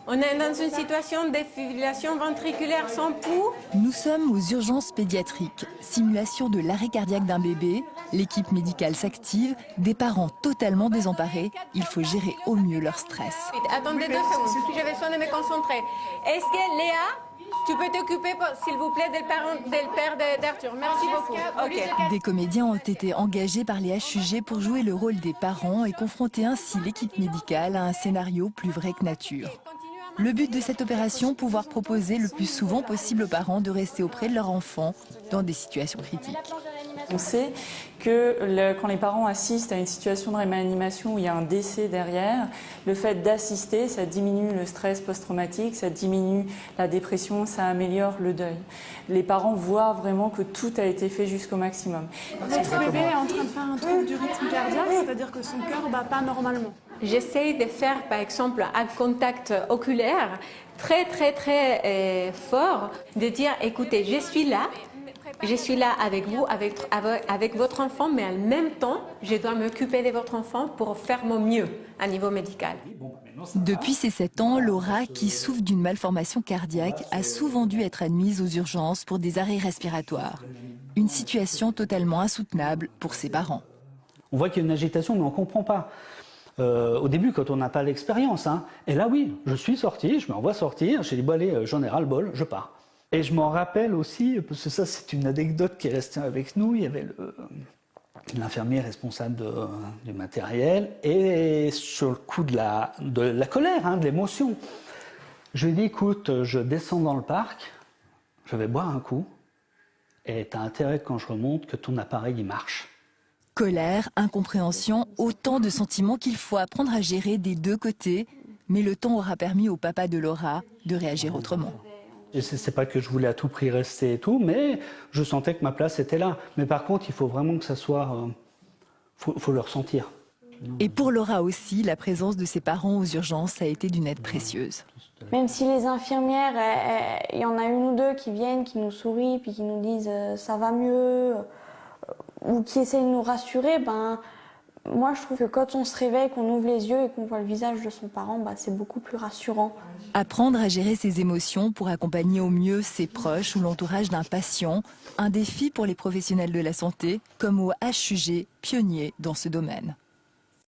On est dans une situation de fibrillation ventriculaire sans pouls. Nous sommes aux urgences pédiatriques. Simulation de l'arrêt cardiaque d'un bébé. L'équipe médicale s'active. Des parents totalement désemparés. Il faut gérer au mieux leur stress. Attendez 2 secondes, j'ai besoin de me concentrer. Est-ce que Léa, tu peux t'occuper, s'il vous plaît, del père d'Arthur? Merci beaucoup. Ok. Des comédiens ont été engagés par les HUG pour jouer le rôle des parents et confronter ainsi l'équipe médicale à un scénario plus vrai que nature. Le but de cette opération, pouvoir proposer le plus souvent possible aux parents de rester auprès de leur enfant dans des situations critiques. On sait que quand les parents assistent à une situation de réanimation où il y a un décès derrière, le fait d'assister, ça diminue le stress post-traumatique, ça diminue la dépression, ça améliore le deuil. Les parents voient vraiment que tout a été fait jusqu'au maximum. Votre bébé est en train de faire un trouble du rythme cardiaque, c'est-à-dire que son cœur ne bat pas normalement. J'essaie de faire, par exemple, un contact oculaire très fort, de dire, écoutez, je suis là avec vous, avec votre enfant, mais en même temps, je dois m'occuper de votre enfant pour faire mon mieux à niveau médical. Depuis ses 7 ans, Laura, qui souffre d'une malformation cardiaque, a souvent dû être admise aux urgences pour des arrêts respiratoires. Une situation totalement insoutenable pour ses parents. On voit qu'il y a une agitation, mais on ne comprend pas. Au début, quand on n'a pas l'expérience, et là oui, je suis sorti, je m'envoie sortir, j'ai dit bon allez, j'en ai ras le bol, je pars. Et je m'en rappelle aussi, parce que ça c'est une anecdote qui est restée avec nous, il y avait l'infirmier responsable du matériel, et sur le coup de la colère, de l'émotion, je lui ai dit écoute, je descends dans le parc, je vais boire un coup, et tu as intérêt quand je remonte que ton appareil il marche. Colère, incompréhension, autant de sentiments qu'il faut apprendre à gérer des deux côtés. Mais le temps aura permis au papa de Laura de réagir autrement. C'est pas que je voulais à tout prix rester et tout, mais je sentais que ma place était là. Mais par contre, il faut vraiment que ça soit... faut le ressentir. Et pour Laura aussi, la présence de ses parents aux urgences a été d'une aide précieuse. Même si les infirmières, il y en a une ou deux qui viennent, qui nous sourient, puis qui nous disent « ça va mieux », ou qui essayent de nous rassurer, moi je trouve que quand on se réveille, qu'on ouvre les yeux et qu'on voit le visage de son parent, c'est beaucoup plus rassurant. Apprendre à gérer ses émotions pour accompagner au mieux ses proches ou l'entourage d'un patient, un défi pour les professionnels de la santé comme au HUG, pionnier dans ce domaine.